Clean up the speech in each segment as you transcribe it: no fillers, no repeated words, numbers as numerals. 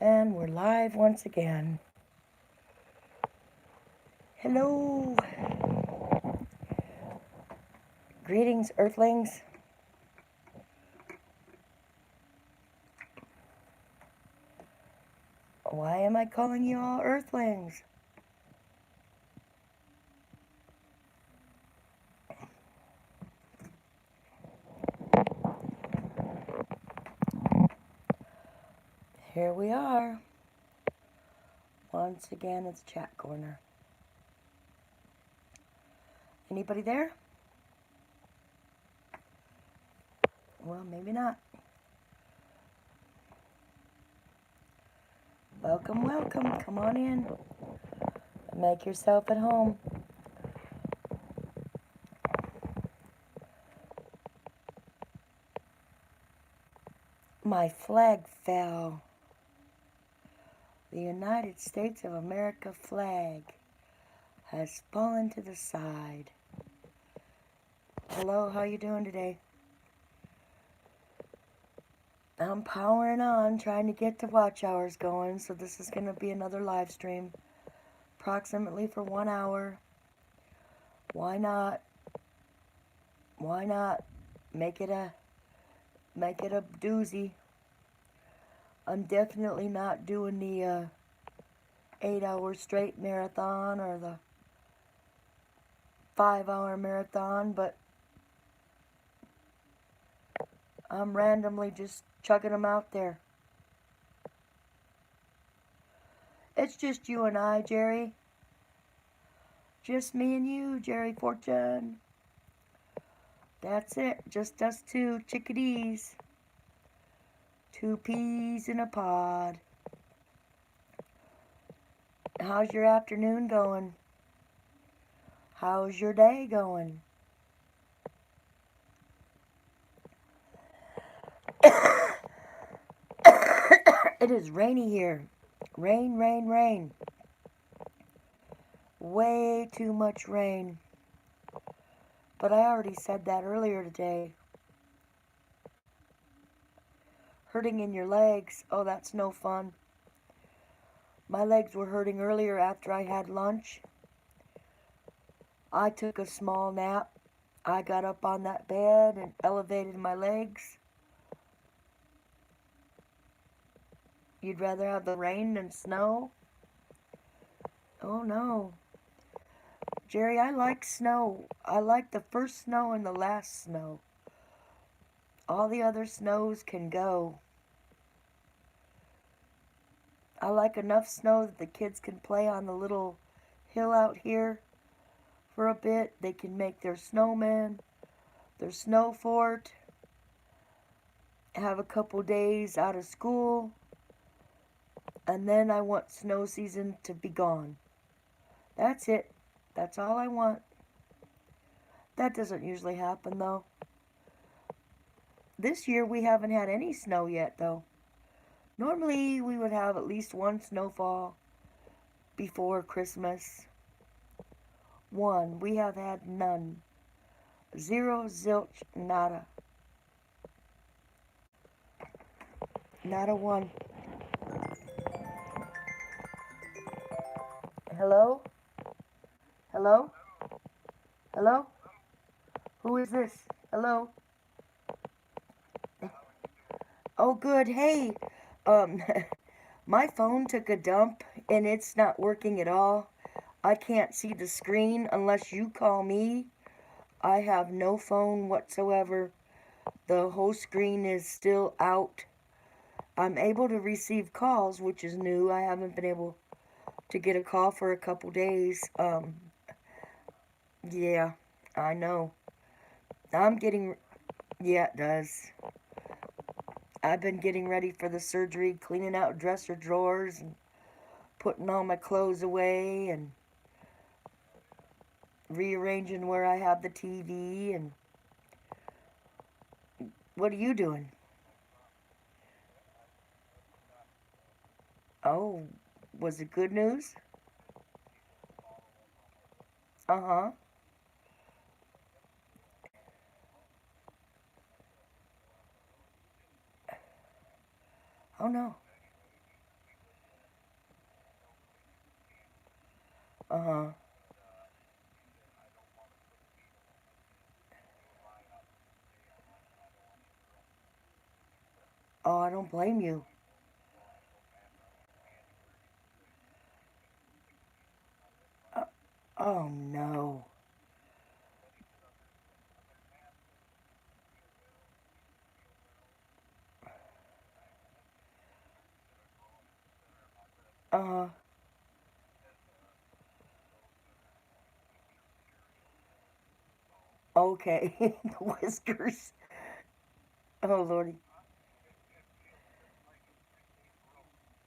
And we're live once again. Hello. Greetings, Earthlings. Why am I calling you all Earthlings? Here we are. Once again, it's Chat Corner. Anybody there? Well, maybe not. Welcome, welcome. Come on in. Make yourself at home. My flag fell. The United States of America flag has fallen to the side. Hello, how you doing today? I'm powering on, trying to get the watch hours going, so this is going to be another live stream, approximately for 1 hour. Why not? Why not make it a doozy? I'm definitely not doing the 8-hour straight marathon or the 5-hour marathon, but I'm randomly just chugging them out there. It's just you and I, Jerry. Just me and you, Jerry Fortune. That's it. Just us two chickadees. 2 peas in a pod. How's your afternoon going? How's your day going? It is rainy here. Rain, rain, rain. Way too much rain. But I already said that earlier today. Hurting in your legs. Oh, that's no fun. My legs were hurting earlier after I had lunch. I took a small nap. I got up on that bed and elevated my legs. You'd rather have the rain than snow? Oh no. Jerry, I like snow. I like the first snow and the last snow. All the other snows can go. I like enough snow that the kids can play on the little hill out here for a bit. They can make their snowman, their snow fort, have a couple days out of school, and then I want snow season to be gone. That's it. That's all I want. That doesn't usually happen, though. This year we haven't had any snow yet, though. Normally we would have at least one snowfall before Christmas. One. We have had none. Zero, zilch, nada. Not a one. Hello? Hello? Hello? Who is this? Hello? Oh, good. Hey, um, my phone took a dump and it's not working at all. I can't see the screen unless you call me. I have no phone whatsoever. The whole screen is still out. I'm able to receive calls, which is new. I haven't been able to get a call for a couple days. Yeah, I know. Yeah, it does. I've been getting ready for the surgery, cleaning out dresser drawers and putting all my clothes away and rearranging where I have the TV. And what are you doing? Oh, was it good news? Uh-huh. Oh, no. Uh-huh. Oh, I don't blame you. Uh, oh, no. Uh-huh. Okay. The whiskers. Oh, Lordy.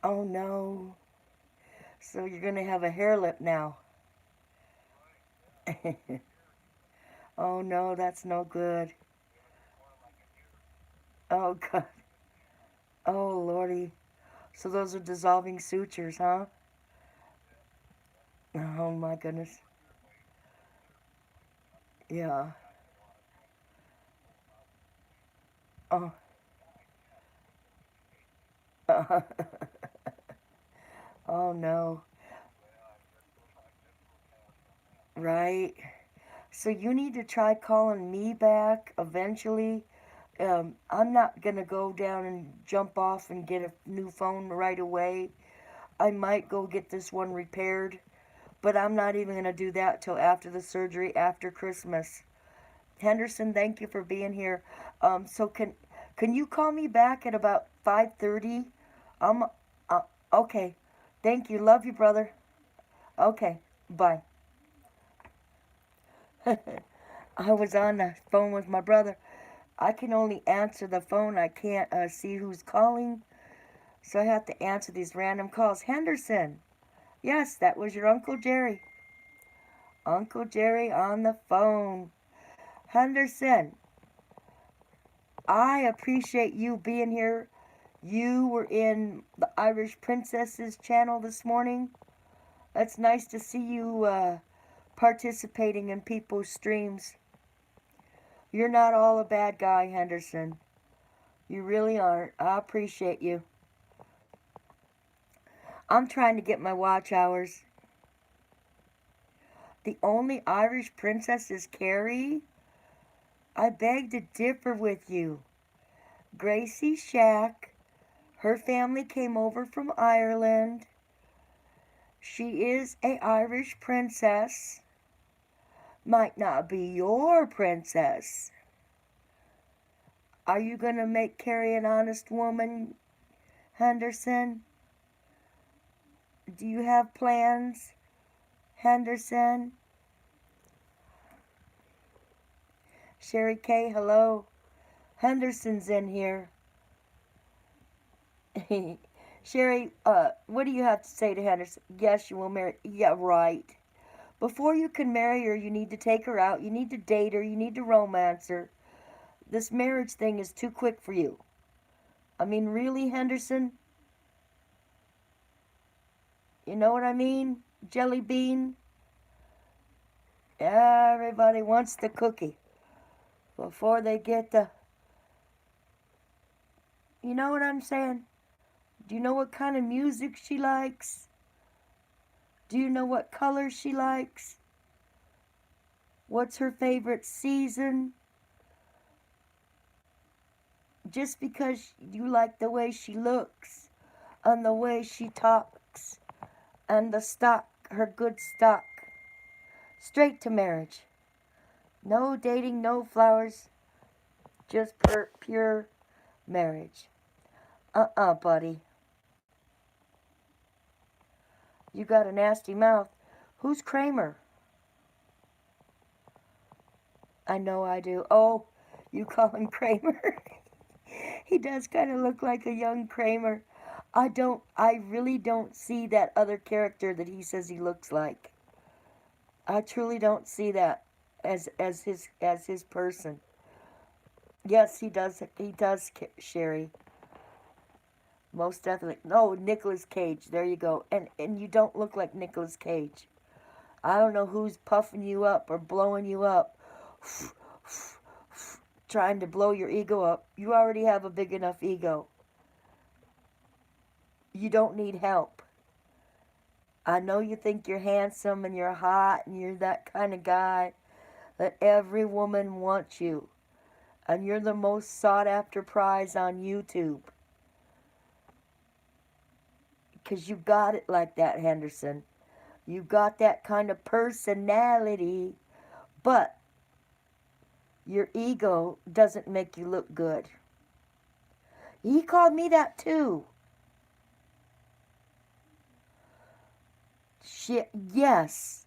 Oh, no. So you're going to have a hair lip now. Oh, no, that's no good. Oh, God. Oh, Lordy. So those are dissolving sutures, huh? Oh, my goodness. Yeah. Oh. Oh, no. Right. So you need to try calling me back eventually. I'm not gonna go down and jump off and get a new phone right away. I might go get this one repaired, but I'm not even gonna do that till after the surgery, after Christmas. Henderson, thank you for being here. So can you call me back at about 5:30? Um, uh, okay. Thank you. Love you, brother. Okay. Bye. I was on the phone with my brother. I can only answer the phone. I can't see who's calling, so I have to answer these random calls. Henderson. Yes, that was your Uncle Jerry. Uncle Jerry on the phone. Henderson, I appreciate you being here. You were in the Irish Princesses channel this morning. It's nice to see you participating in people's streams. You're not all a bad guy, Henderson. You really aren't. I appreciate you. I'm trying to get my watch hours. The only Irish princess is Carrie? I beg to differ with you. Gracie Shack, her family came over from Ireland. She is a Irish princess. Might not be your princess. Are you gonna make Carrie an honest woman, Henderson? Do you have plans, Henderson? Sherry K, hello. Henderson's in here. Sherry, what do you have to say to Henderson? Yes, you will marry. Yeah, right. Before you can marry her, you need to take her out. You need to date her. You need to romance her. This marriage thing is too quick for you. I mean, really, Henderson? You know what I mean? Jelly bean? Everybody wants the cookie before they get the. You know what I'm saying? Do you know what kind of music she likes? Do you know what color she likes? What's her favorite season? Just because you like the way she looks and the way she talks and the stock, her good stock. Straight to marriage. No dating, no flowers, just pure marriage. Buddy. You got a nasty mouth. Who's Kramer? I know I do. Oh, you call him Kramer? He does kind of look like a young Kramer. I really don't see that other character that he says he looks like. I truly don't see that as his person. Yes, he does, Sherry. Most definitely. No, Nicolas Cage. There you go. And you don't look like Nicolas Cage. I don't know who's puffing you up or blowing you up, trying to blow your ego up. You already have a big enough ego. You don't need help. I know you think you're handsome and you're hot and you're that kind of guy that every woman wants you. And you're the most sought after prize on YouTube. Because you got it like that, Henderson. You got that kind of personality. But your ego doesn't make you look good. He called me that too. Yes.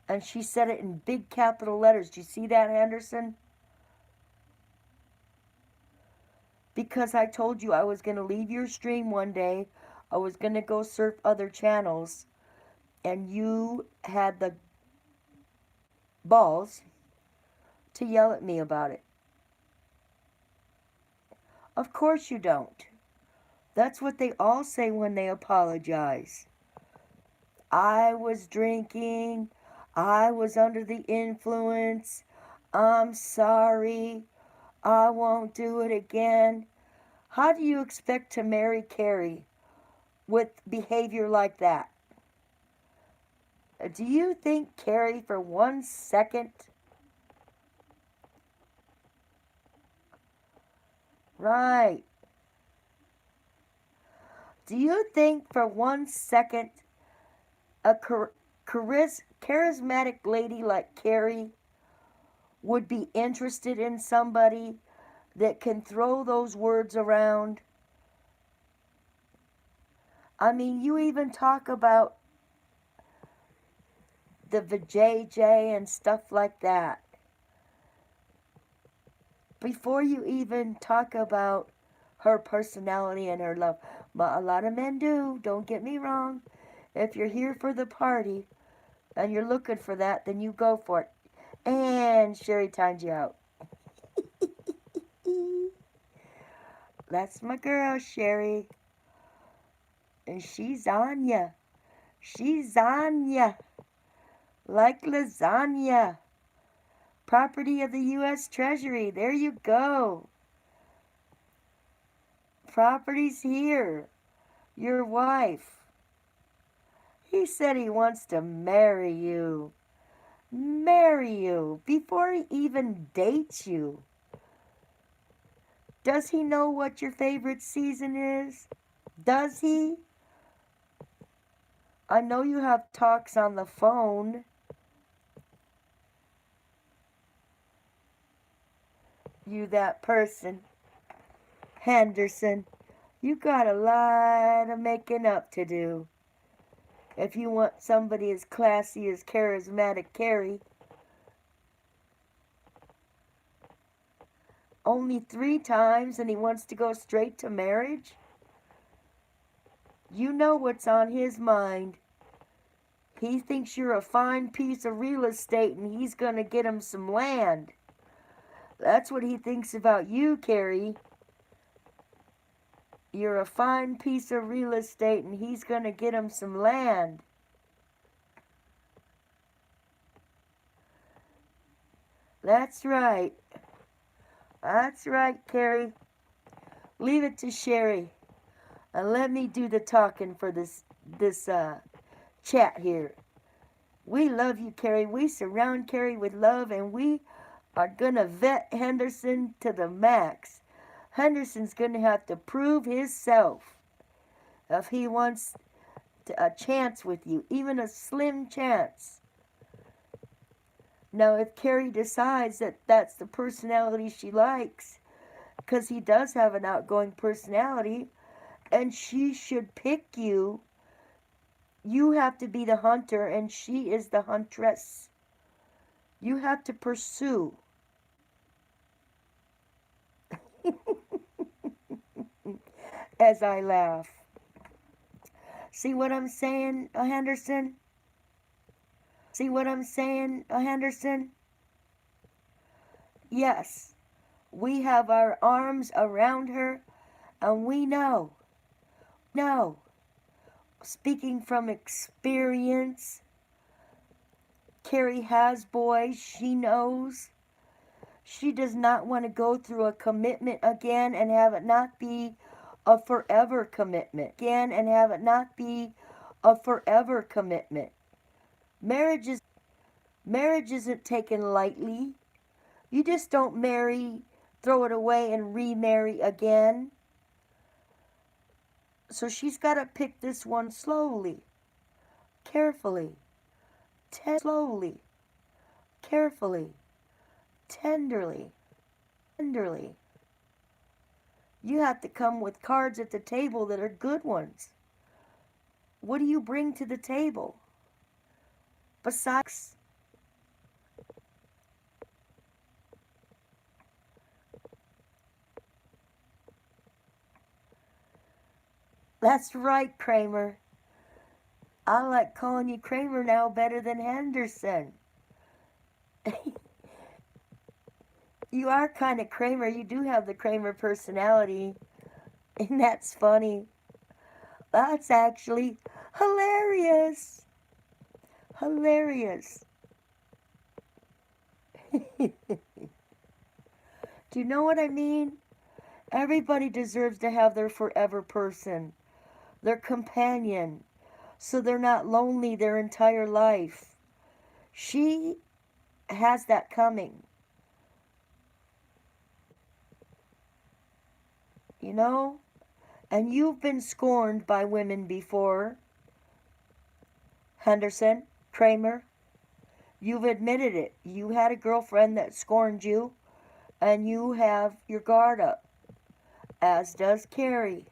And she said it in big capital letters. Do you see that, Henderson? Because I told you I was going to leave your stream one day. I was going to go surf other channels. And you had the balls to yell at me about it. Of course you don't. That's what they all say when they apologize. I was drinking. I was under the influence. I'm sorry. I won't do it again. How do you expect to marry Carrie with behavior like that? Do you think Carrie for 1 second? Right. Do you think for 1 second a charismatic lady like Carrie would be interested in somebody that can throw those words around? I mean, you even talk about the vajayjay and stuff like that. Before you even talk about her personality and her love. But a lot of men do, don't get me wrong. If you're here for the party and you're looking for that, then you go for it. And Sherry timed you out. That's my girl, Sherry. And she's on ya. She's on ya. Like lasagna. Property of the U.S. Treasury. There you go. Property's here. Your wife. He said he wants to marry you. Marry you before he even dates you. Does he know what your favorite season is? Does he? I know you have talks on the phone. You that person. Henderson, you got a lot of making up to do. If you want somebody as classy as charismatic Carrie. Only 3 times and he wants to go straight to marriage? You know what's on his mind. He thinks you're a fine piece of real estate and he's going to get him some land. That's what he thinks about you, Carrie. You're a fine piece of real estate and he's going to get him some land. That's right. That's right, Carrie. Leave it to Sherry. And let me do the talking for this chat here. We love you, Carrie. We surround Carrie with love, and we are going to vet Henderson to the max. Henderson's going to have to prove himself if he wants a chance with you, even a slim chance. Now, if Carrie decides that that's the personality she likes, because he does have an outgoing personality, and she should pick you, you have to be the hunter and she is the huntress. You have to pursue. As I laugh. See what I'm saying, Henderson? See what I'm saying, Henderson? Yes, we have our arms around her and we know, speaking from experience, Carrie has boys, she knows. She does not want to go through a commitment again and have it not be a forever commitment. Again and have it not be a forever commitment. Marriage is marriage isn't taken lightly. You just don't marry, throw it away, and remarry again. So she's got to pick this one slowly, carefully, slowly, carefully, tenderly, tenderly. You have to come with cards at the table that are good ones. What do you bring to the table? Besides, that's right, Kramer. I like calling you Kramer now better than Henderson. You are kind of Kramer. You do have the Kramer personality. And that's funny. That's actually hilarious. Hilarious. Do you know what I mean? Everybody deserves to have their forever person, their companion, so they're not lonely their entire life. She has that coming. You know? And you've been scorned by women before. Henderson, Kramer, you've admitted it. You had a girlfriend that scorned you, and you have your guard up, as does Carrie.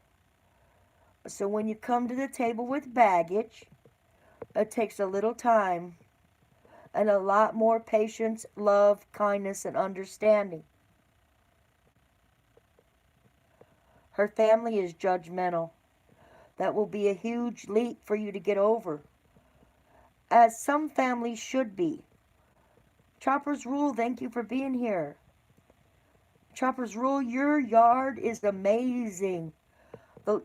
So when you come to the table with baggage, it takes a little time and a lot more patience, love, kindness, and understanding. Her family is judgmental. That will be a huge leap for you to get over, as some families should be. Chopper's Rule, thank you for being here. Chopper's Rule, your yard is amazing.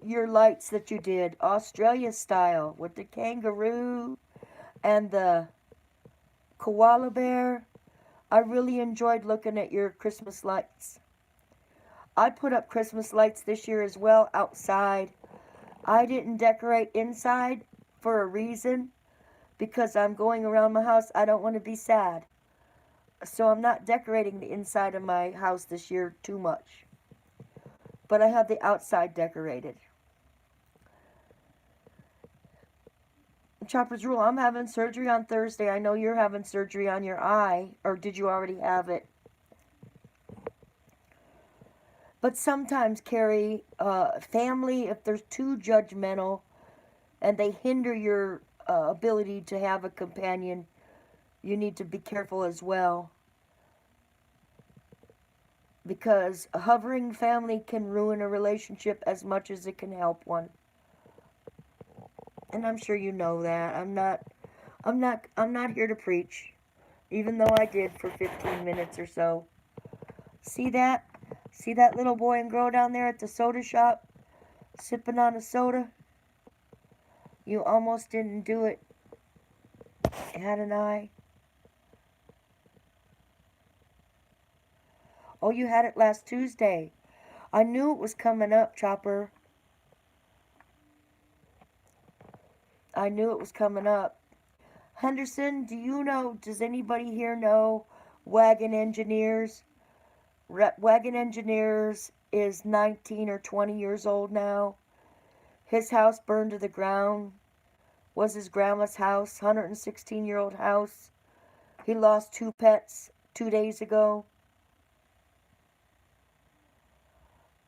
Your lights that you did, Australia style, with the kangaroo and the koala bear. I really enjoyed looking at your Christmas lights. I put up Christmas lights this year as well outside. I didn't decorate inside for a reason, because I'm going around my house. I don't want to be sad. So I'm not decorating the inside of my house this year too much. But I have the outside decorated. Chopper's Rule, I'm having surgery on Thursday. I know you're having surgery on your eye. Or did you already have it? But sometimes, Carrie, family, if they're too judgmental and they hinder your ability to have a companion, you need to be careful as well. Because a hovering family can ruin a relationship as much as it can help one. And I'm sure you know that. I'm not here to preach, even though I did for 15 minutes or so. See that? See that little boy and girl down there at the soda shop, sipping on a soda? You almost didn't do it. Had an eye. Oh, you had it last Tuesday. I knew it was coming up, Chopper. I knew it was coming up. Henderson, do you know, does anybody here know Wagon Engineers? Wagon Engineers is 19 or 20 years old now. His house burned to the ground. Was his grandma's house, 116-year-old house. He lost 2 pets 2 days ago.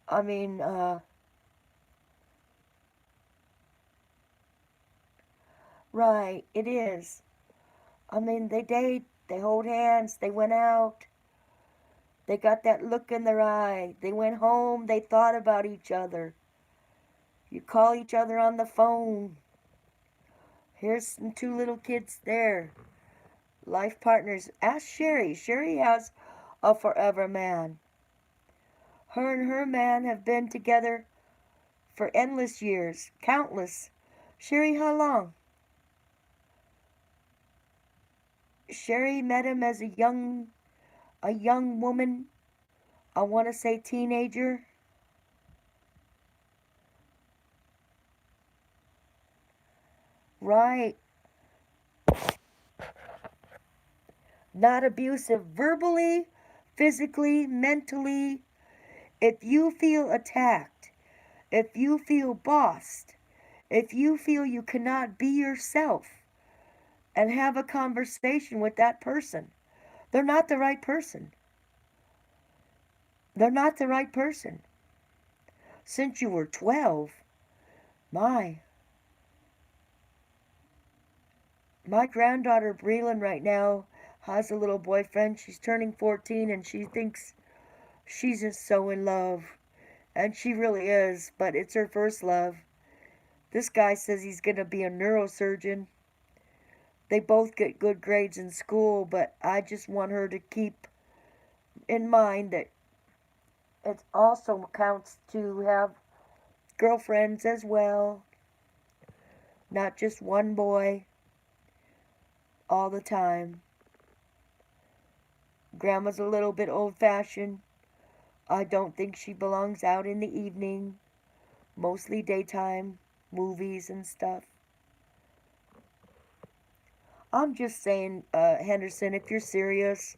I mean, right, it is. I mean, they date, they hold hands, they went out. They got that look in their eye. They went home, they thought about each other. You call each other on the phone. Here's some 2 little kids there. Life partners. Ask Sherry. Sherry has a forever man. Her and her man have been together for endless years. Countless. Sherry, how long? Sherry met him as a young woman. I want to say teenager. right. Not abusive verbally, physically, mentally. If you feel attacked, if you feel bossed, if you feel you cannot be yourself and have a conversation with that person, they're not the right person. They're not the right person. Since you were 12, my my granddaughter Breland right now has a little boyfriend. She's turning 14 and she thinks she's just so in love. And she really is, but it's her first love. This guy says he's going to be a neurosurgeon. They both get good grades in school, but I just want her to keep in mind that it also counts to have girlfriends as well, not just one boy all the time. Grandma's a little bit old-fashioned. I don't think she belongs out in the evening, mostly daytime, movies and stuff. I'm just saying, Henderson, if you're serious,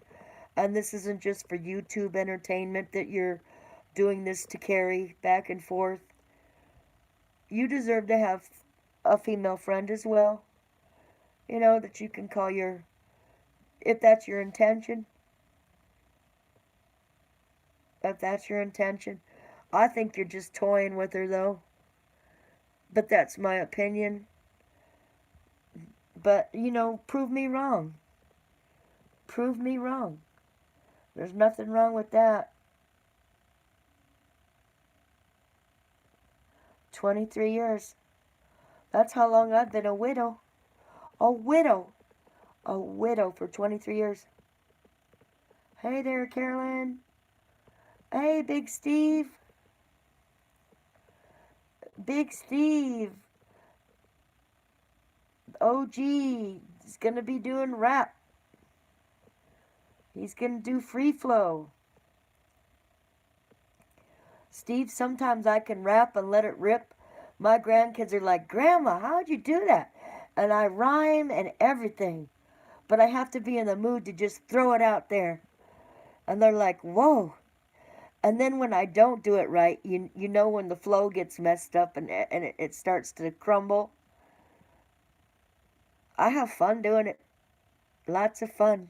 and this isn't just for YouTube entertainment that you're doing this to carry back and forth, you deserve to have a female friend as well. You know, that you can call your, if that's your intention. If that's your intention. I think you're just toying with her, though. But that's my opinion. But, you know, prove me wrong. Prove me wrong. There's nothing wrong with that. 23 years. That's how long I've been a widow. A widow. A widow for 23 years. Hey there, Carolyn. Hey, Big Steve. Big Steve. OG is going to be doing rap. He's going to do free flow. Steve, sometimes I can rap and let it rip. My grandkids are like, Grandma, how'd you do that? And I rhyme and everything. But I have to be in the mood to just throw it out there. And they're like, whoa. And then when I don't do it right, you know when the flow gets messed up and it starts to crumble. I have fun doing it. Lots of fun.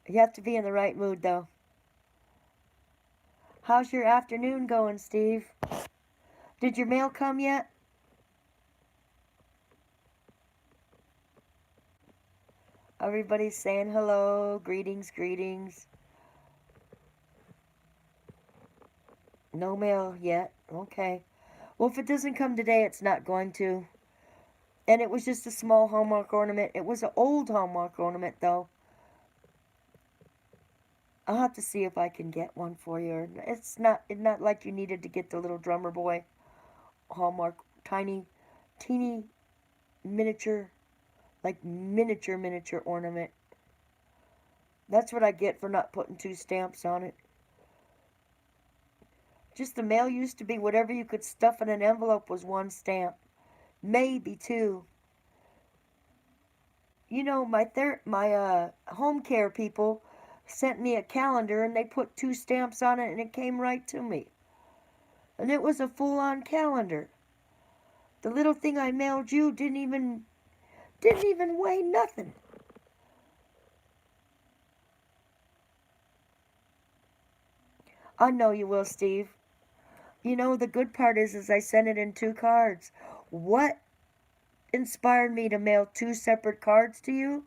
You have to be in the right mood, though. How's your afternoon going, Steve? Did your mail come yet? Everybody's saying hello. Greetings, greetings. No mail yet. Okay. Well, if it doesn't come today, it's not going to. And it was just a small Hallmark ornament. It was an old Hallmark ornament, though. I'll have to see if I can get one for you. It's not like you needed to get the little drummer boy Hallmark teeny miniature, like miniature ornament. That's what I get for not putting 2 stamps on it. Just the mail used to be whatever you could stuff in an envelope was 1 stamp, maybe 2. You know, my home care people sent me a calendar and they put 2 stamps on it and it came right to me. And it was a full-on calendar. The little thing I mailed you didn't even weigh nothing. I know you will, Steve. You know, the good part is I sent it in 2 cards. What inspired me to mail 2 separate cards to you?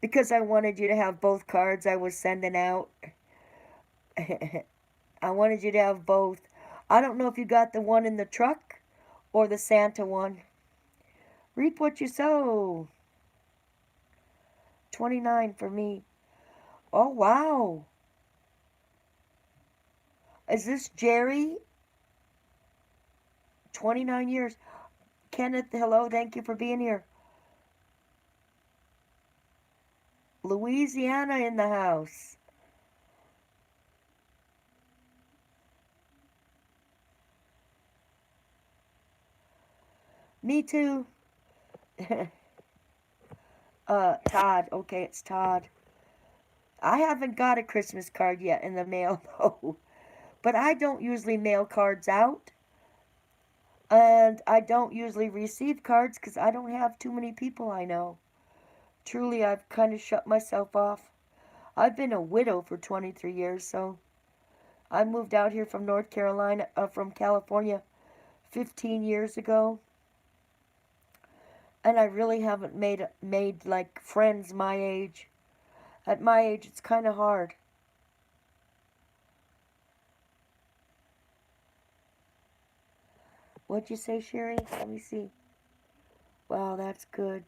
Because I wanted you to have both cards I was sending out. I wanted you to have both. I don't know if you got the one in the truck or the Santa one. Reap what you sow. 29 for me. Oh, wow. Is this Jerry? 29 years. Kenneth, hello. Thank you for being here. Louisiana in the house. Me too. Todd. Okay, it's Todd. I haven't got a Christmas card yet in the mail, though. But I don't usually mail cards out. And I don't usually receive cards because I don't have too many people I know. Truly, I've kind of shut myself off. I've been a widow for 23 years, so I moved out here from North Carolina, from California 15 years ago. And I really haven't made like friends my age. At my age, it's kind of hard. What'd you say, Sherry? Let me see. Wow, that's good.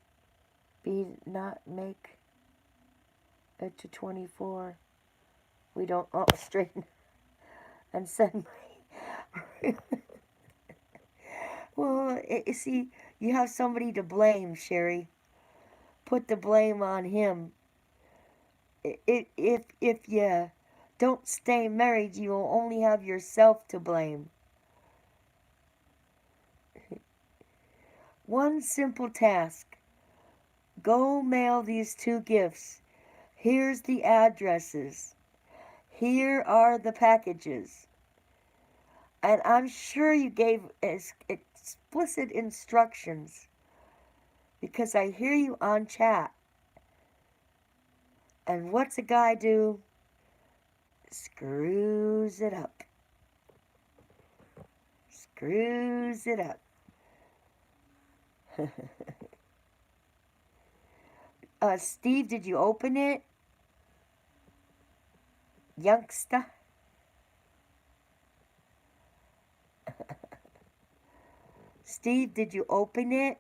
Be not make it to 24. We don't straighten and send my. Well, see, you have somebody to blame, Sherry. Put the blame on him. If you don't stay married, you'll only have yourself to blame. One simple task. Go mail these two gifts. Here's the addresses. Here are the packages. And I'm sure you gave explicit instructions because I hear you on chat. And what's a guy do? Screws it up. Screws it up. Steve, did you open it? Youngster? Steve, did you open it?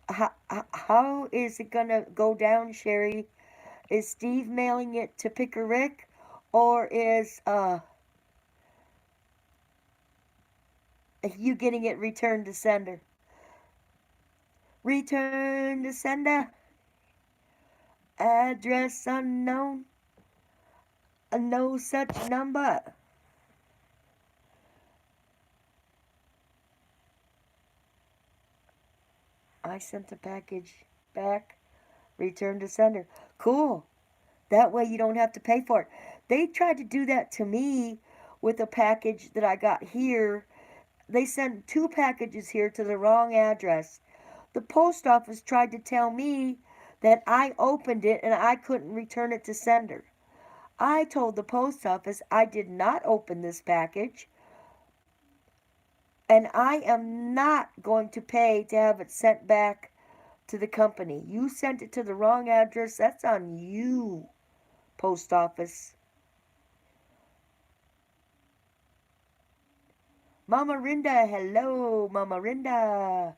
How is it gonna go down, Sherry? Is Steve mailing it to Pick a Rick, or is you getting it returned to sender? Return to sender. Address unknown. No such number. I sent the package back. Return to sender. Cool. That way you don't have to pay for it. They tried to do that to me with a package that I got here. They sent two packages here to the wrong address. The post office tried to tell me that I opened it and I couldn't return it to sender. I told the post office I did not open this package and I am not going to pay to have it sent back to the company. You sent it to the wrong address. That's on you, post office. Mama Rinda, hello, Mama Rinda,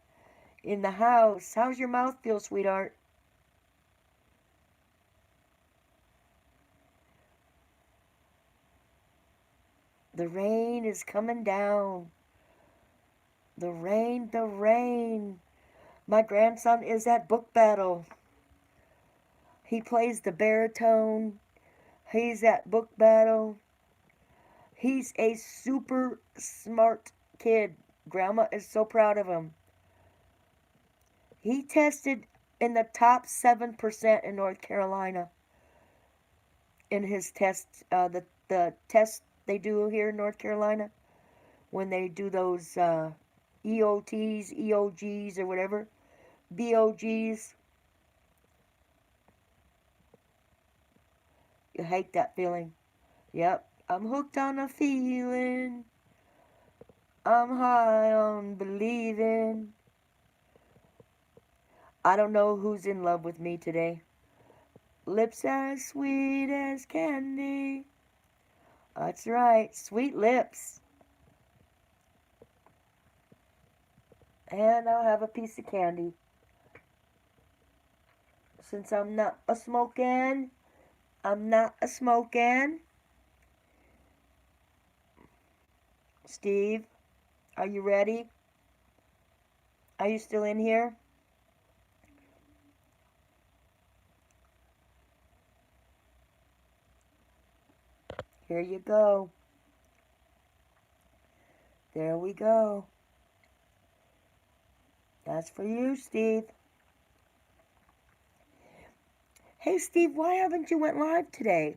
in the house. How's your mouth feel, sweetheart? The rain is coming down. The rain, the rain. My grandson is at book battle. He plays the baritone. He's at book battle. He's a super smart kid. Grandma is so proud of him. He tested in the top 7% in North Carolina in his test, the test they do here in North Carolina when they do those EOTs, EOGs, or whatever, BOGs. You hate that feeling. Yep, I'm hooked on a feeling. I'm high on believing. I don't know who's in love with me today. Lips as sweet as candy. That's right, sweet lips. And I'll have a piece of candy. Since I'm not a smoking, I'm not a smoking. Steve, are you ready? Are you still in here? Here you go. There we go. That's for you, Steve. Hey, Steve, why haven't you went live today?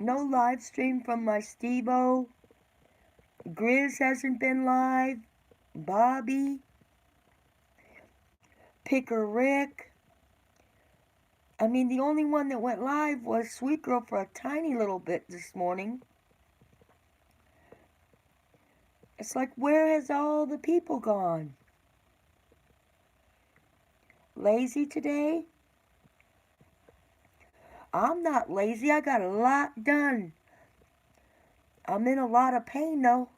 No live stream from my Steve-O. Grizz hasn't been live. Bobby. Picker Rick. I mean, the only one that went live was Sweet Girl for a tiny little bit this morning. It's like, where has all the people gone? Lazy today? I'm not lazy. I got a lot done. I'm in a lot of pain, though.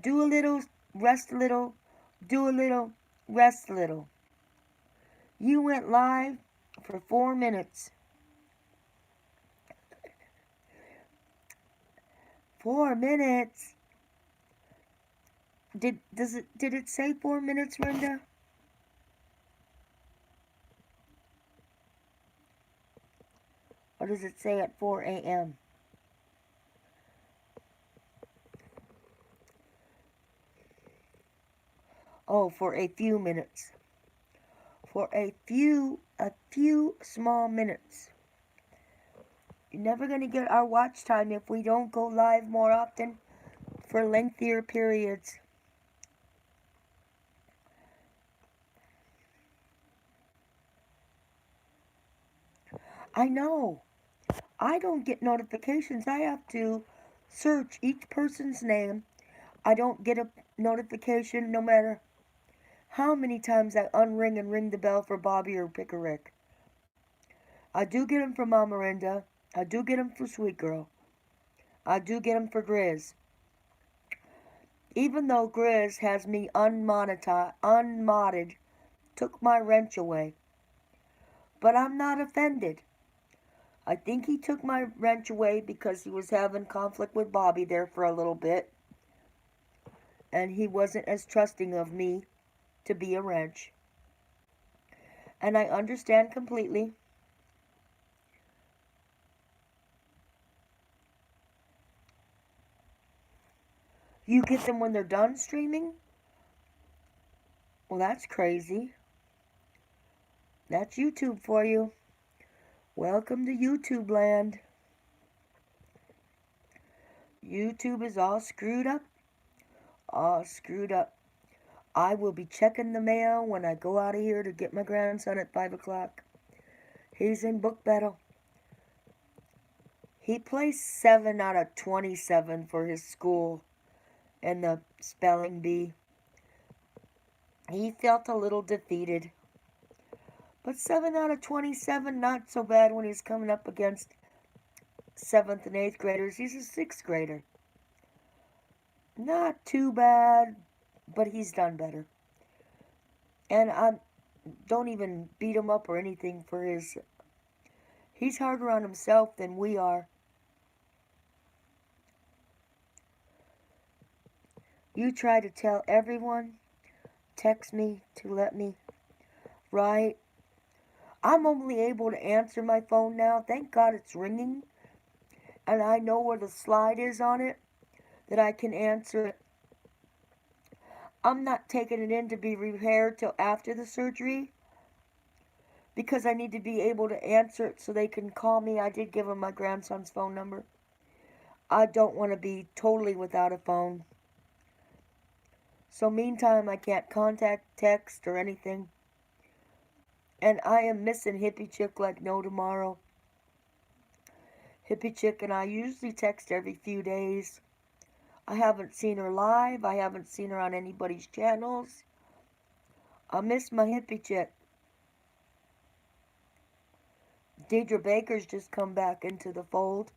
Do a little, rest a little, do a little, rest a little. You went live for 4 minutes. 4 minutes? Did it say 4 minutes, Brenda? Or does it say at 4 a.m.? Oh, for a few minutes. For a few small minutes. You're never going to get our watch time if we don't go live more often for lengthier periods. I know. I don't get notifications. I have to search each person's name. I don't get a notification no matter how many times I unring and ring the bell for Bobby or Picker Rick. I do get them for Mama Miranda. I do get them for Sweet Girl. I do get them for Grizz. Even though Grizz has me unmodded, took my wrench away. But I'm not offended. I think he took my wrench away because he was having conflict with Bobby there for a little bit. And he wasn't as trusting of me to be a wrench. And I understand completely. You get them when they're done streaming? Well, that's crazy. That's YouTube for you. Welcome to YouTube land. YouTube is all screwed up. All screwed up. I will be checking the mail when I go out of here to get my grandson at 5 o'clock. He's in book battle. He placed 7 out of 27 for his school in the spelling bee. He felt a little defeated. But 7 out of 27, not so bad when he's coming up against 7th and 8th graders. He's a 6th grader. Not too bad, but he's done better. And I don't even beat him up or anything for his... He's harder on himself than we are. You try to tell everyone, text me to let me write. I'm only able to answer my phone now. Thank God it's ringing. And I know where the slide is on it, that I can answer it. I'm not taking it in to be repaired till after the surgery, because I need to be able to answer it so they can call me. I did give them my grandson's phone number. I don't want to be totally without a phone. So meantime, I can't contact, text, or anything. And I am missing Hippie Chick like no tomorrow. Hippie Chick and I usually text every few days. I haven't seen her live. I haven't seen her on anybody's channels. I miss my Hippie Chick. Deidre Baker's just come back into the fold.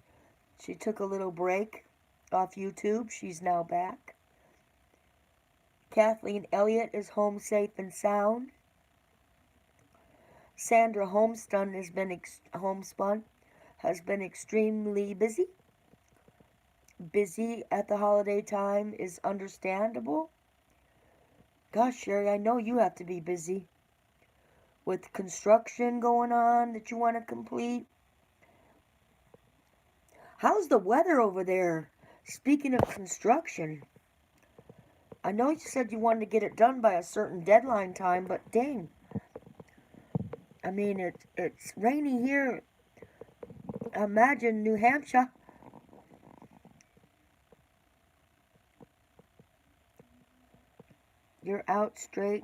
She took a little break off YouTube. She's now back. Kathleen Elliott is home safe and sound. Sandra Homespun has been extremely busy. Busy at the holiday time is understandable. Gosh, Sherry, I know you have to be busy with construction going on that you want to complete. How's the weather over there? Speaking of construction, I know you said you wanted to get it done by a certain deadline time, but dang, I mean, it's rainy here. Imagine New Hampshire. You're out straight.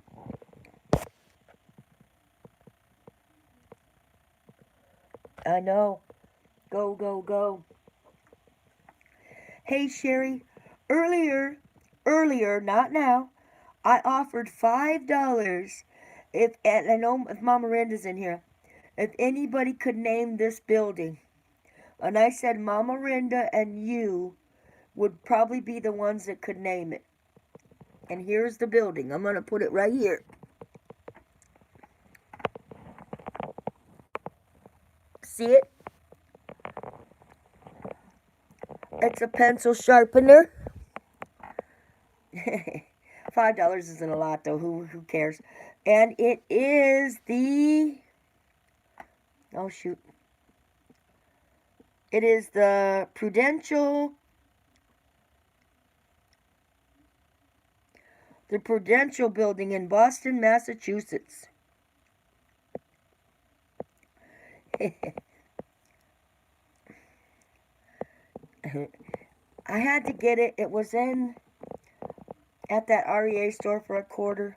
I know. Go, go, go. Hey, Sherry. Earlier, not now, I offered $5 if, and I know if Mama Miranda's in here, if anybody could name this building. And I said Mama Miranda and you would probably be the ones that could name it. And here's the building. I'm going to put it right here. See it? It's a pencil sharpener. $5 isn't a lot though. Who cares? And it is the, oh shoot. It is the Prudential building in Boston, Massachusetts. I had to get it. It was at that REA store for $1.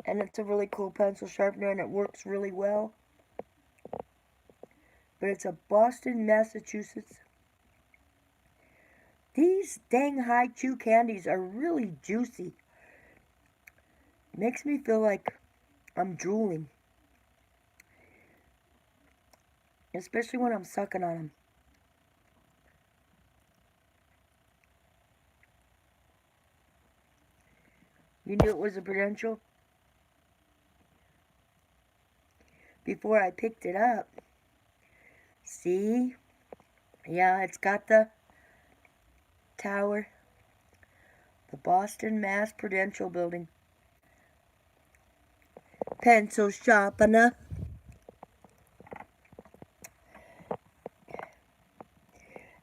And it's a really cool pencil sharpener and it works really well. But it's a Boston, Massachusetts. These dang Hi-Chew candies are really juicy. Makes me feel like I'm drooling. Especially when I'm sucking on them. You knew it was a Prudential? Before I picked it up. See? Yeah, it's got the tower. The Boston, Mass Prudential building. Pencil sharpener.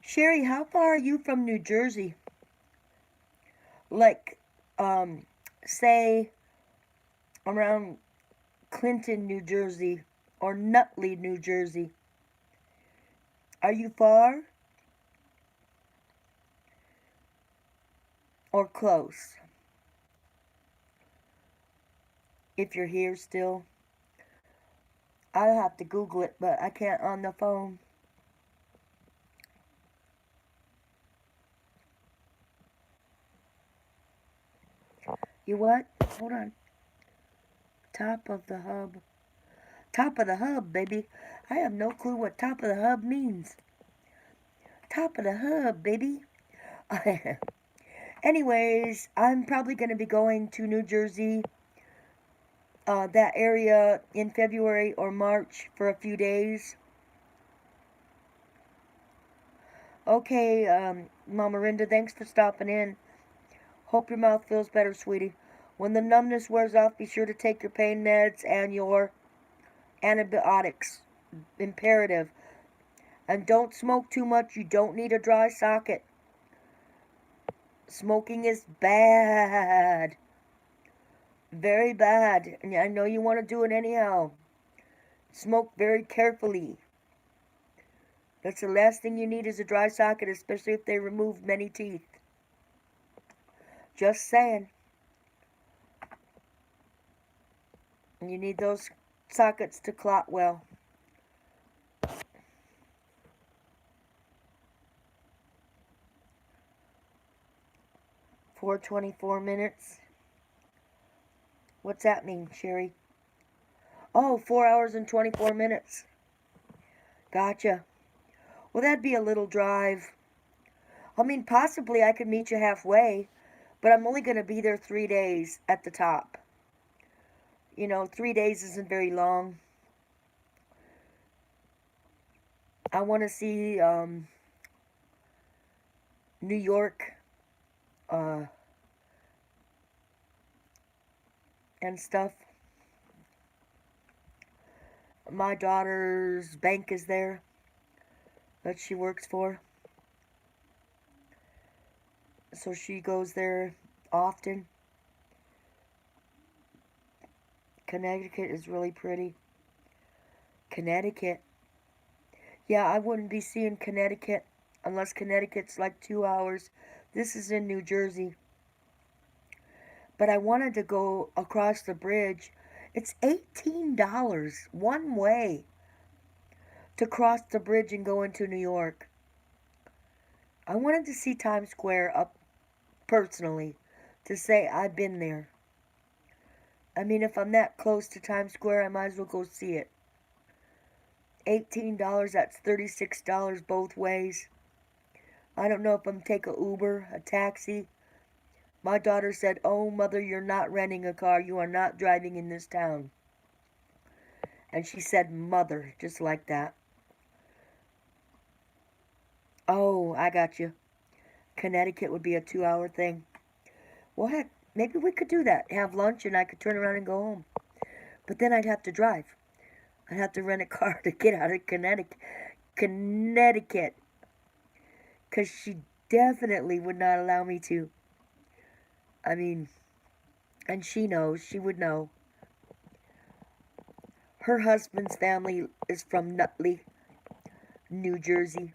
Sherry, how far are you from New Jersey? Like, say, around Clinton, New Jersey, or Nutley, New Jersey. Are you far? Or close? If you're here still. I'll have to Google it, but I can't on the phone. You what? Hold on. Top of the hub. Top of the hub, baby. I have no clue what top of the hub means. Top of the hub, baby. Anyways, I'm probably going to be going to New Jersey, that area in February or March for a few days. Okay, Mama Rinda, thanks for stopping in. Hope your mouth feels better, sweetie. When the numbness wears off, be sure to take your pain meds and your antibiotics. Imperative. And don't smoke too much. You don't need a dry socket. Smoking is bad. Very bad. And I know you want to do it anyhow. Smoke very carefully. That's the last thing you need is a dry socket, especially if they remove many teeth. Just saying. And you need those sockets to clot well. 4:24 minutes. What's that mean, Sherry? Oh, 4 hours and 24 minutes. Gotcha. Well, that'd be a little drive. I mean, possibly I could meet you halfway, but I'm only going to be there 3 days at the top. You know, 3 days isn't very long. I want to see New York and stuff. My daughter's bank is there that she works for. So she goes there often. Connecticut is really pretty. Connecticut. Yeah, I wouldn't be seeing Connecticut unless Connecticut's like 2 hours. This is in New Jersey. But I wanted to go across the bridge. It's $18 one way to cross the bridge and go into New York. I wanted to see Times Square up personally to say I've been there. I mean, if I'm that close to Times Square, I might as well go see it. $18, that's $36 both ways. I don't know if I'm take a Uber, a taxi. My daughter said, "Oh, mother, you're not renting a car. You are not driving in this town." And she said, "Mother," just like that. Oh, I got you. Connecticut would be a 2 hour thing. Well, heck, maybe we could do that. Have lunch and I could turn around and go home. But then I'd have to drive. I'd have to rent a car to get out of Connecticut. Connecticut. Because she definitely would not allow me to. I mean, and she knows. She would know. Her husband's family is from Nutley, New Jersey.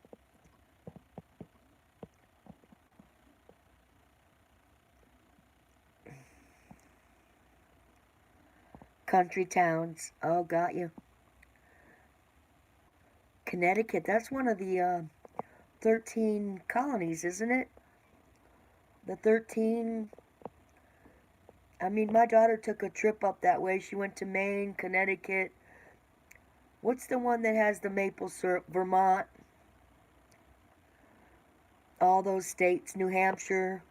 Country towns. Oh, got you. Connecticut. That's one of the 13 colonies, isn't it? The 13. I mean, my daughter took a trip up that way. She went to Maine, Connecticut. What's the one that has the maple syrup? Vermont. All those states. New Hampshire.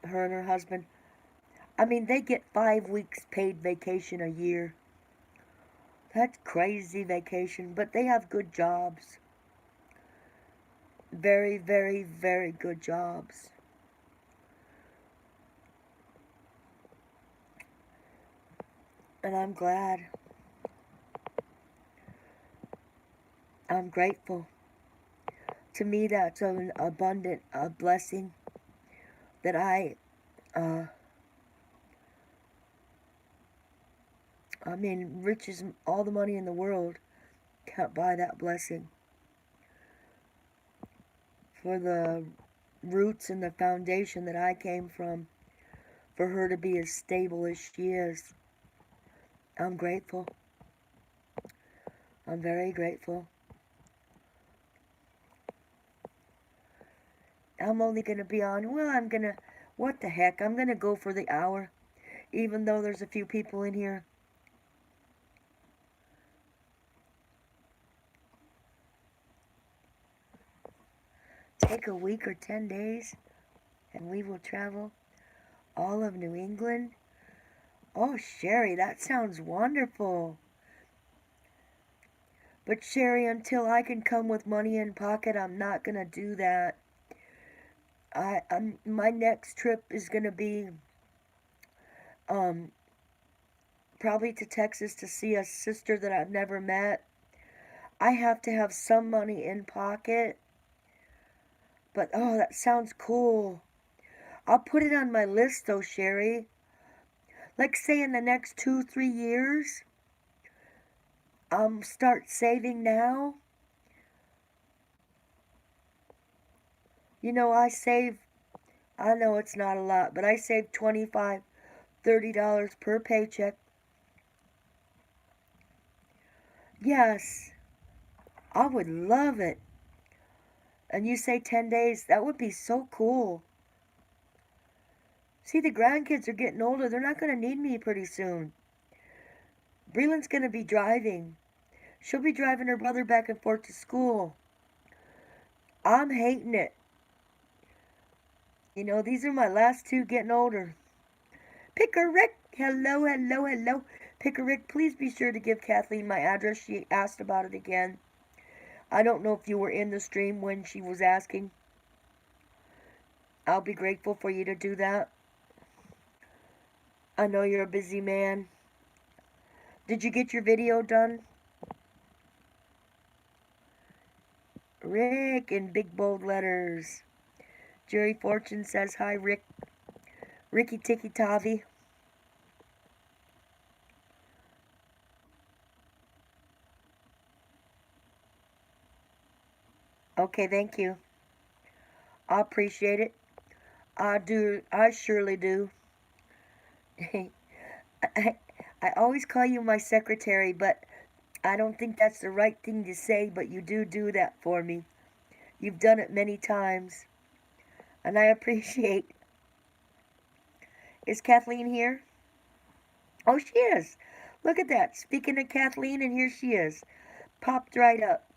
Her and her husband. I mean, they get 5 weeks paid vacation a year. That's crazy vacation, but they have good jobs. Very, very, very good jobs. And I'm glad. I'm grateful. To me, that's an abundant blessing that uh, I mean, riches, all the money in the world can't buy that blessing. For the roots and the foundation that I came from, for her to be as stable as she is, I'm grateful. I'm very grateful. I'm only going to be on, what the heck, I'm going to go for the hour, even though there's a few people in here. Take a week or 10 days, and we will travel all of New England. Oh, Sherry, that sounds wonderful. But Sherry, until I can come with money in pocket, I'm not going to do that. My next trip is going to be um, probably to Texas to see a sister that I've never met. I have to have some money in pocket. But, oh, that sounds cool. I'll put it on my list, though, Sherry. Like, say, in the next 2-3 years, start saving now. You know, I know it's not a lot, but I save $25, $30 per paycheck. Yes, I would love it. And you say 10 days, that would be so cool. See, the grandkids are getting older. They're not going to need me pretty soon. Breland's going to be driving. She'll be driving her brother back and forth to school. I'm hating it. You know, these are my last two getting older. Picker Rick, hello, hello, hello. Picker Rick, please be sure to give Kathleen my address. She asked about it again. I don't know if you were in the stream when she was asking. I'll be grateful for you to do that. I know you're a busy man. Did you get your video done? Rick in big bold letters. Jerry Fortune says hi, Rick. Ricky Tikki Tavi. Okay, thank you. I appreciate it. I do. I surely do. I, I always call you my secretary, but I don't think that's the right thing to say, but you do that for me. You've done it many times, and I appreciate. Is Kathleen here? Oh, she is. Look at that. Speaking of Kathleen, and here she is. Popped right up.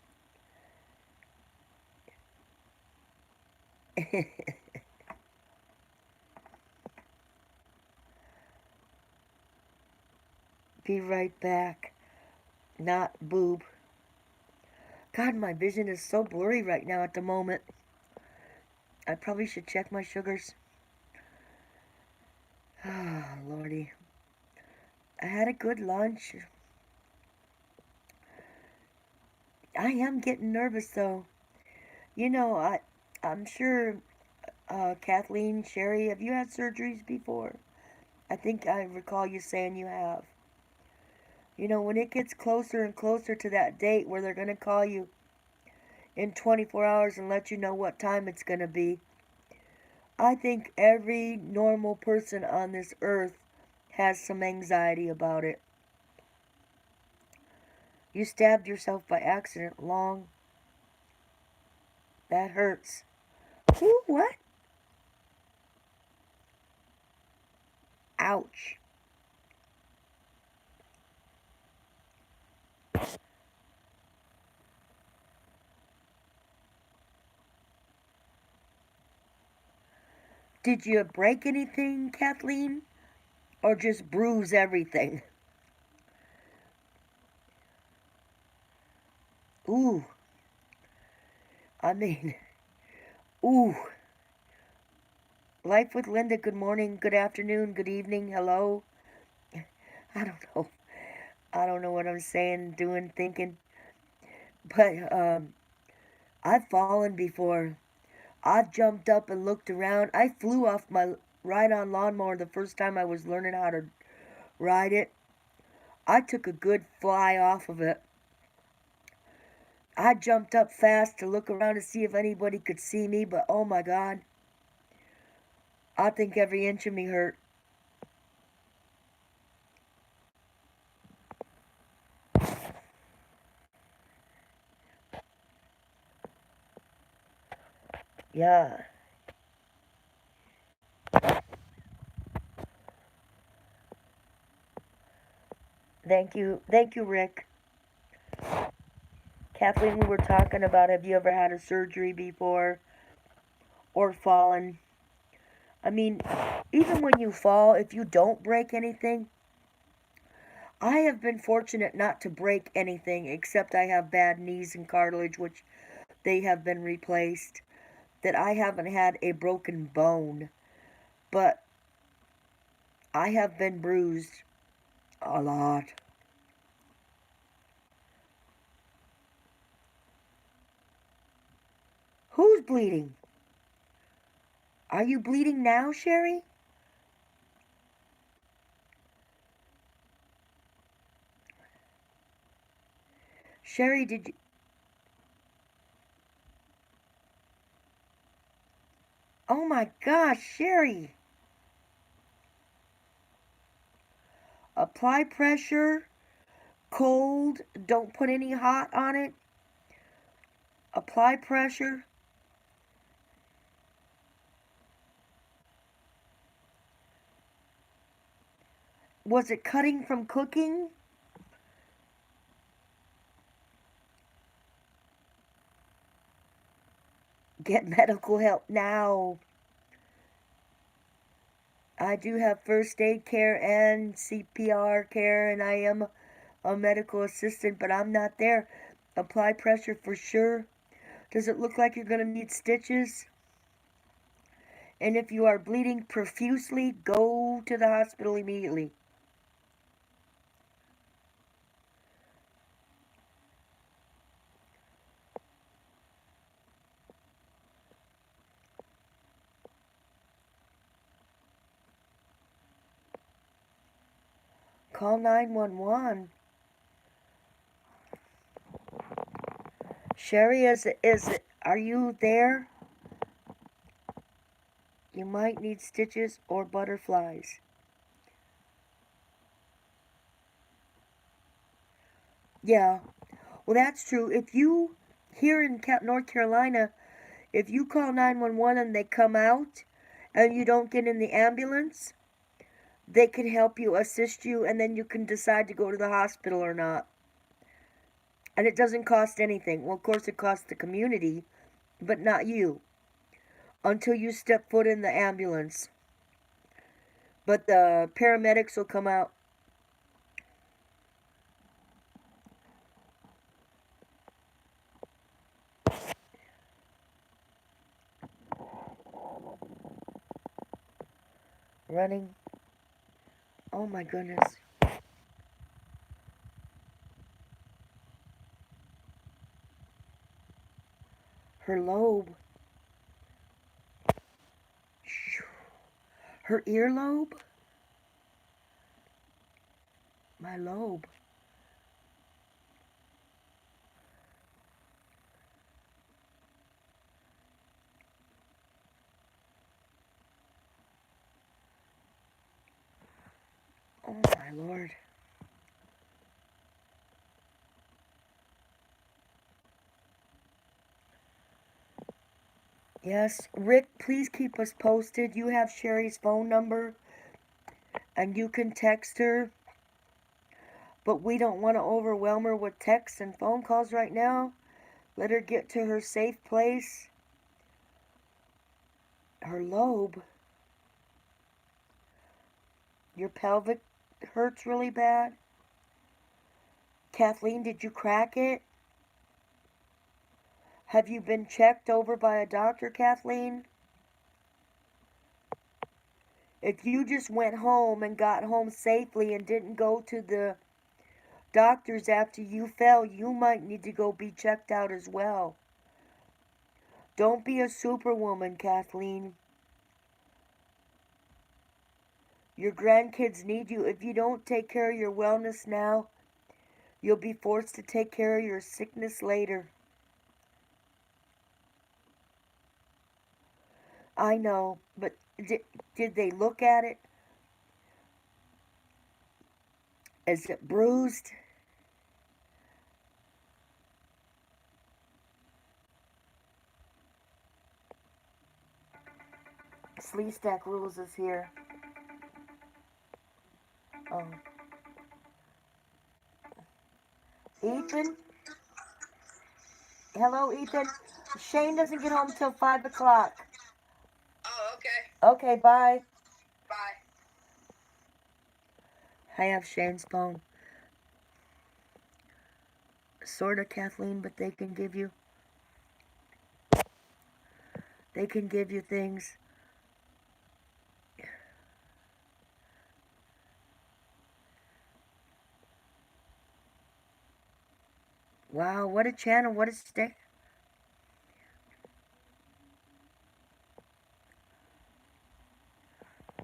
Be right back. Not boob. God, my vision is so blurry right now at the moment. I probably should check my sugars. Ah, Lordy. I had a good lunch. I am getting nervous though. You know, I'm sure Kathleen, Sherry, have you had surgeries before? I think I recall you saying you have. You know, when it gets closer and closer to that date where they're going to call you in 24 hours and let you know what time it's going to be, I think every normal person on this earth has some anxiety about it. You stabbed yourself by accident, Long. That hurts. Ooh, what? Ouch. Did you break anything, Kathleen? Or just bruise everything? Ooh. I mean, ooh. Life with Linda, good morning, good afternoon, good evening, hello. I don't know. I don't know what I'm saying, doing, thinking. But I've fallen before. I've jumped up and looked around. I flew off my ride-on lawnmower the first time I was learning how to ride it. I took a good fly off of it. I jumped up fast to look around to see if anybody could see me, but oh my God, I think every inch of me hurt. Yeah. Thank you, Rick. Kathleen, we were talking about have you ever had a surgery before or fallen? I mean, even when you fall, if you don't break anything, I have been fortunate not to break anything except I have bad knees and cartilage, which they have been replaced, that I haven't had a broken bone. But I have been bruised a lot. Who's bleeding? Are you bleeding now, Sherry? Sherry, did you... Oh my gosh, Sherry. Apply pressure, cold, don't put any hot on it. Apply pressure. Was it cutting from cooking? Get medical help now. I do have first aid care and CPR care, and I am a medical assistant, but I'm not there. Apply pressure for sure. Does it look like you're going to need stitches? And if you are bleeding profusely, go to the hospital immediately. Call 911. Sherry, is Are you there? You might need stitches or butterflies. Yeah, well, that's true. If you, here in North Carolina, if you call 911 and they come out and you don't get in the ambulance, they can help you, assist you, and then you can decide to go to the hospital or not. And it doesn't cost anything. Well, of course, it costs the community, but not you until you step foot in the ambulance. But the paramedics will come out. Running. Oh my goodness. Her lobe. Her earlobe? My lobe. Oh my lord. Yes, Rick, please keep us posted. You have Sherry's phone number and you can text her. But we don't want to overwhelm her with texts and phone calls right now. Let her get to her safe place. Her lobe. Your pelvic hurts really bad. Kathleen, did you crack it? Have you been checked over by a doctor, Kathleen? If you just went home and got home safely and didn't go to the doctors after you fell, you might need to go be checked out as well. Don't be a superwoman, Kathleen. Your grandkids need you. If you don't take care of your wellness now, you'll be forced to take care of your sickness later. I know, but did they look at it? Is it bruised? Sleestack Rules is here. Oh. Ethan? Hello, Ethan. Shane doesn't get home till 5 o'clock. Oh, okay. Okay, bye. Bye. I have Shane's phone. Sorta, Kathleen, but they can give you things. Wow, what a channel, what a stick.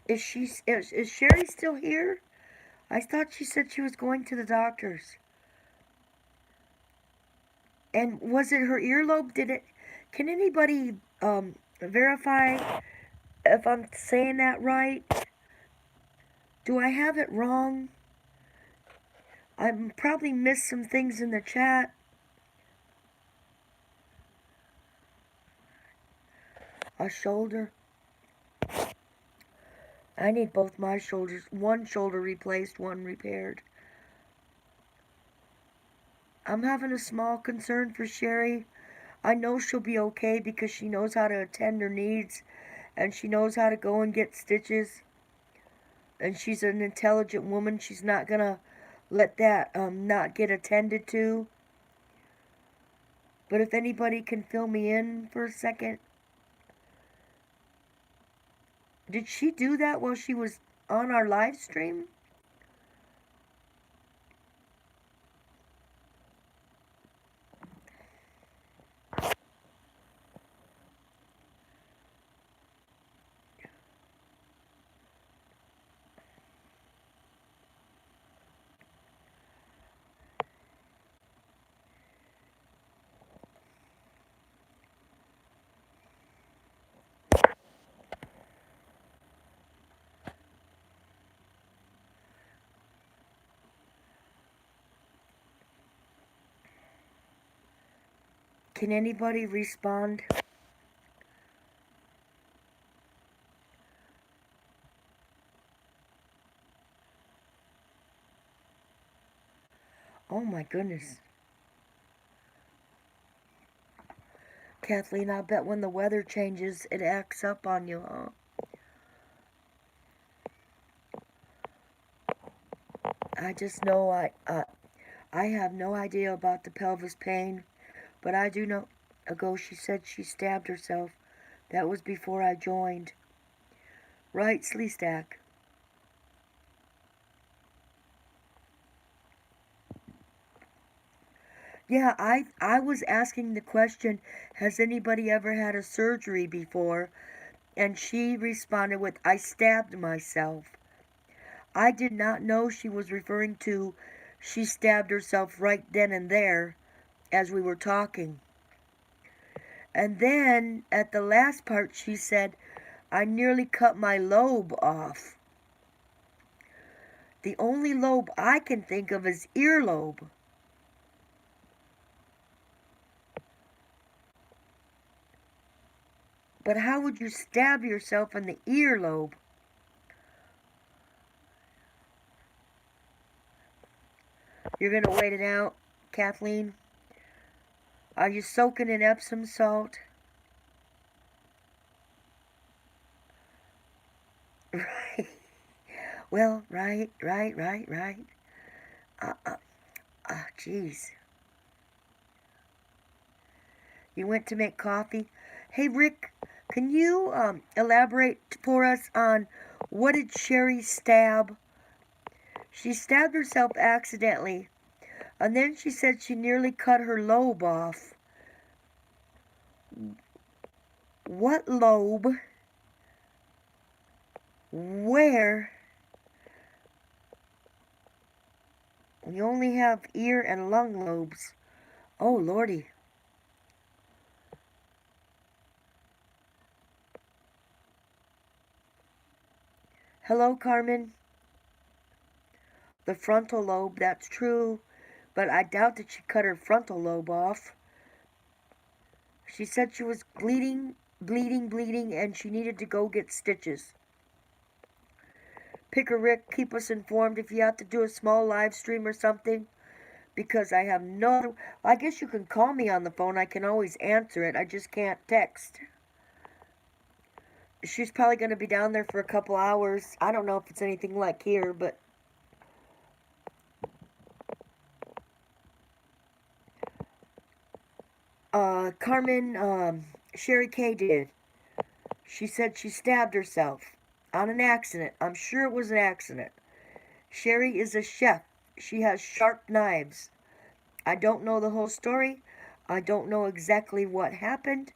Is Sherry still here? I thought she said she was going to the doctor's. And was it her earlobe? Can anybody verify if I'm saying that right? Do I have it wrong? I probably missed some things in the chat. A shoulder. I need both my shoulders. One shoulder replaced, one repaired. I'm having a small concern for Sherry. I know she'll be okay because she knows how to attend her needs and she knows how to go and get stitches. And she's an intelligent woman. She's not gonna let that not get attended to. But if anybody can fill me in for a second. Did she do that while she was on our live stream? Can anybody respond? Oh my goodness. Kathleen, I bet when the weather changes, it acts up on you, huh? I just know I have no idea about the pelvis pain, but I do know ago she said she stabbed herself. That was before I joined. Right, Sleestack? Yeah, I was asking the question, has anybody ever had a surgery before? And she responded with, I stabbed myself. I did not know she was referring to she stabbed herself right then and there as we were talking. And then at the last part she said, I nearly cut my lobe off. The only lobe I can think of is earlobe. But how would you stab yourself in the earlobe? You're going to wait it out, Kathleen? Are you soaking in Epsom salt? Right. Well, right. Jeez. You went to make coffee. Hey, Rick, can you elaborate for us on what did Sherry stab? She stabbed herself accidentally, and then she said she nearly cut her lobe off. What lobe? Where? We only have ear and lung lobes. Oh, Lordy. Hello, Carmen. The frontal lobe, that's true, but I doubt that she cut her frontal lobe off. She said she was bleeding, and she needed to go get stitches. Picker Rick, keep us informed if you have to do a small live stream or something, because I have no... I guess you can call me on the phone. I can always answer it. I just can't text. She's probably going to be down there for a couple hours. I don't know if it's anything like here, but... Carmen, Sherry Kay did. She said she stabbed herself on an accident. I'm sure it was an accident. Sherry is a chef. She has sharp knives. I don't know the whole story. I don't know exactly what happened.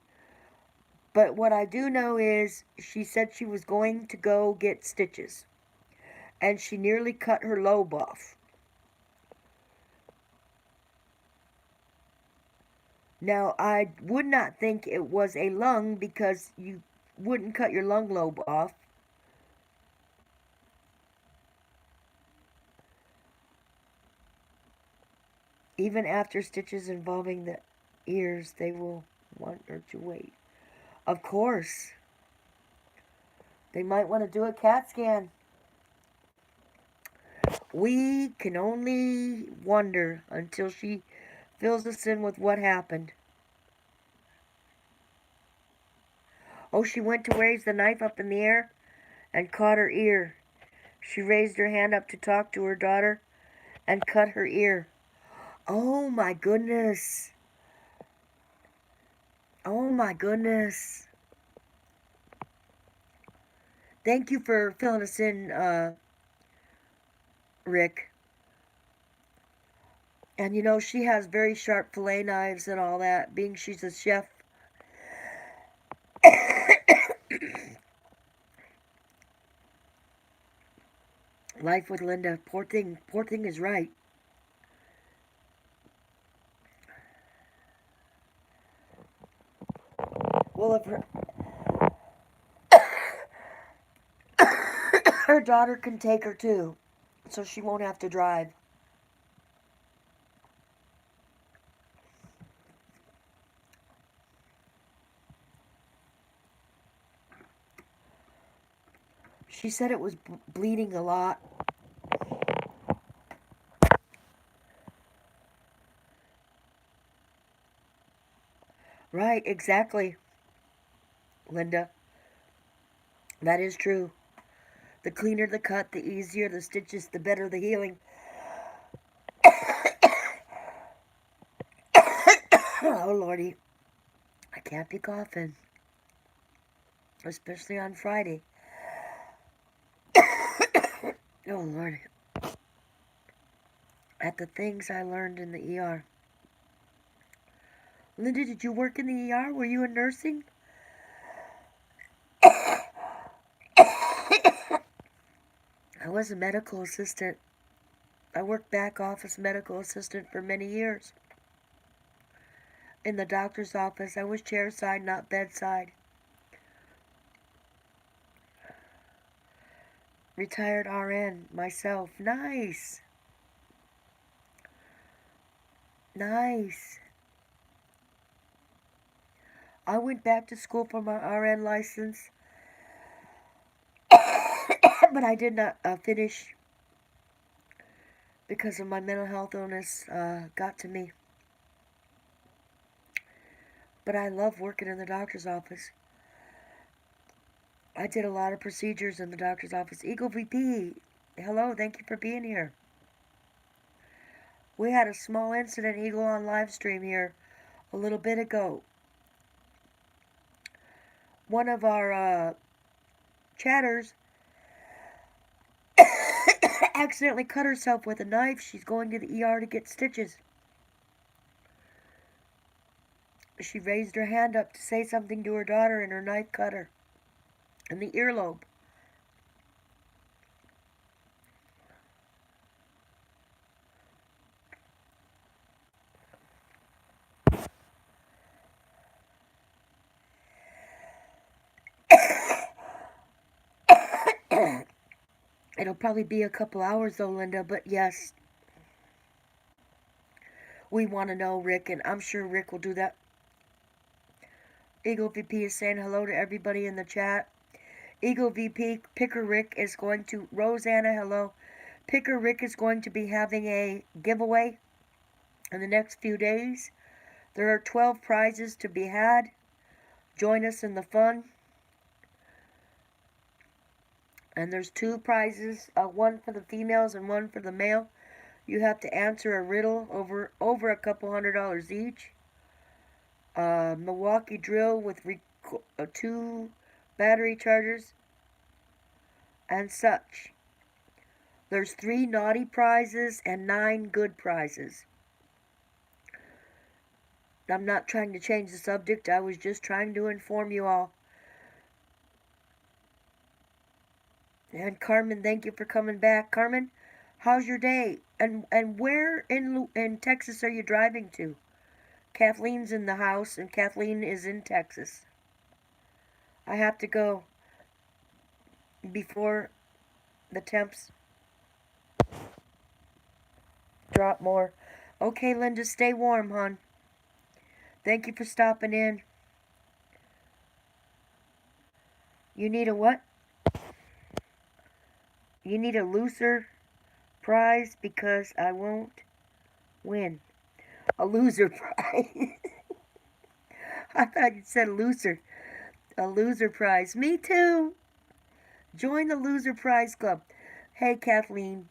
But what I do know is she said she was going to go get stitches. And she nearly cut her lobe off. Now, I would not think it was a lung because you wouldn't cut your lung lobe off. Even after stitches involving the ears, they will want her to wait. Of course. They might want to do a CAT scan. We can only wonder until she fills us in with what happened. Oh, she went to raise the knife up in the air and caught her ear. She raised her hand up to talk to her daughter and cut her ear. Oh my goodness. Oh my goodness. Thank you for filling us in, Rick. And you know, she has very sharp fillet knives and all that, being she's a chef. Life with Linda. Poor thing is right. Well, if her daughter can take her too, so she won't have to drive. She said it was bleeding a lot. Right, exactly, Linda. That is true. The cleaner the cut, the easier the stitches, the better the healing. Oh, Lordy. I can't be coughing. Especially on Friday. Oh, Lord. At the things I learned in the ER. Linda, did you work in the ER? Were you in nursing? I was a medical assistant. I worked back office medical assistant for many years. In the doctor's office, I was chairside, not bedside. Retired RN myself. Nice. Nice. I went back to school for my RN license, but I did not finish because of my mental health illness got to me. But I love working in the doctor's office. I did a lot of procedures in the doctor's office. Eagle VP, hello, thank you for being here. We had a small incident, Eagle, on live stream here a little bit ago. One of our chatters accidentally cut herself with a knife. She's going to the ER to get stitches. She raised her hand up to say something to her daughter, and her knife cut her in the earlobe. It'll probably be a couple hours though, Linda, but yes, we want to know, Rick, and I'm sure Rick will do that. Eagle VP is saying hello to everybody in the chat. Eagle VP, Picker Rick is going to, Rosanna, hello. Picker Rick is going to be having a giveaway in the next few days. There are 12 prizes to be had. Join us in the fun. And there's 2 prizes, one for the females and one for the male. You have to answer a riddle over a couple $100 each. Milwaukee drill with 2 battery chargers and such. There's 3 naughty prizes and 9 good prizes. I'm not trying to change the subject. I was just trying to inform you all. And Carmen, thank you for coming back. Carmen, how's your day? And where in Texas are you driving to? Kathleen's in the house, and Kathleen is in Texas. I have to go before the temps drop more. Okay, Linda, stay warm, hon. Thank you for stopping in. You need a what? You need a loser prize because I won't win. A loser prize. I thought you said loser. A loser prize. Me too. Join the loser prize club. Hey, Kathleen,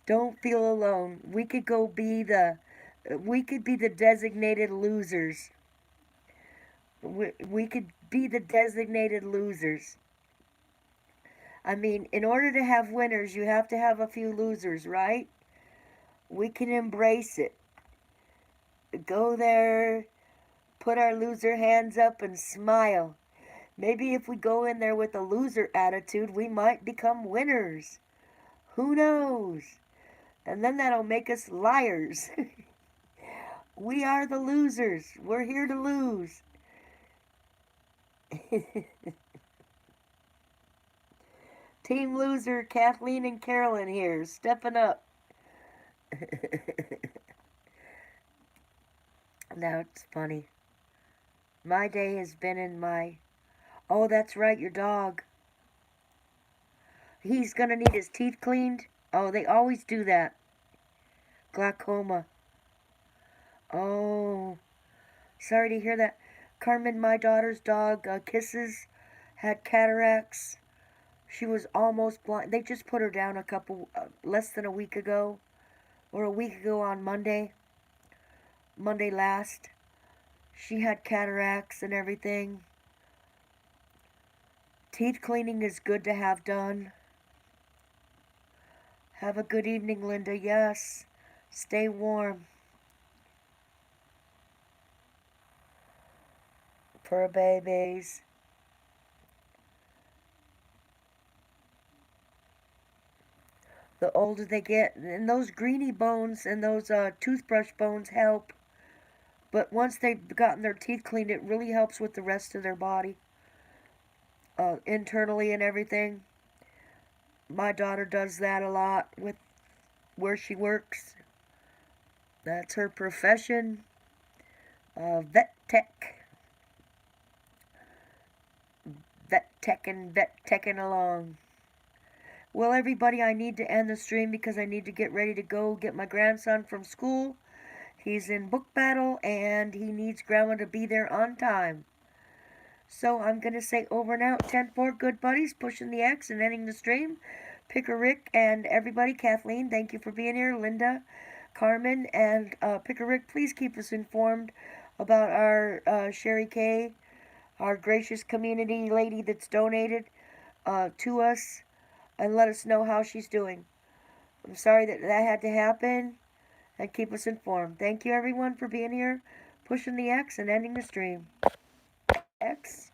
don't feel alone. We could be the designated losers. We could be the designated losers. I mean, in order to have winners, you have to have a few losers, right? We can embrace it. Go there, put our loser hands up and smile. Maybe if we go in there with a loser attitude, we might become winners. Who knows? And then that'll make us liars. We are the losers. We're here to lose. Team loser, Kathleen and Carolyn here, stepping up. Now it's funny. My day has been in my... Oh, that's right, your dog. He's gonna need his teeth cleaned. Oh, they always do that. Glaucoma. Oh, sorry to hear that. Carmen, my daughter's dog, Kisses, had cataracts. She was almost blind. They just put her down less than a week ago, or a week ago on Monday last. She had cataracts and everything. Teeth cleaning is good to have done. Have a good evening, Linda. Yes. Stay warm. Fur babies. The older they get, and those greeny bones and those toothbrush bones help. But once they've gotten their teeth cleaned, it really helps with the rest of their body, internally and everything. My daughter does that a lot with where she works. That's her profession. Vet tech. Vet teching along. Well, everybody, I need to end the stream because I need to get ready to go get my grandson from school. He's in book battle and he needs grandma to be there on time. So I'm going to say over and out. 10-4, good buddies, pushing the X and ending the stream. Picker Rick and everybody, Kathleen, thank you for being here. Linda, Carmen, and Picker Rick, please keep us informed about our Sherry K, our gracious community lady that's donated to us, and let us know how she's doing. I'm sorry that had to happen, and keep us informed. Thank you, everyone, for being here, pushing the X and ending the stream. X.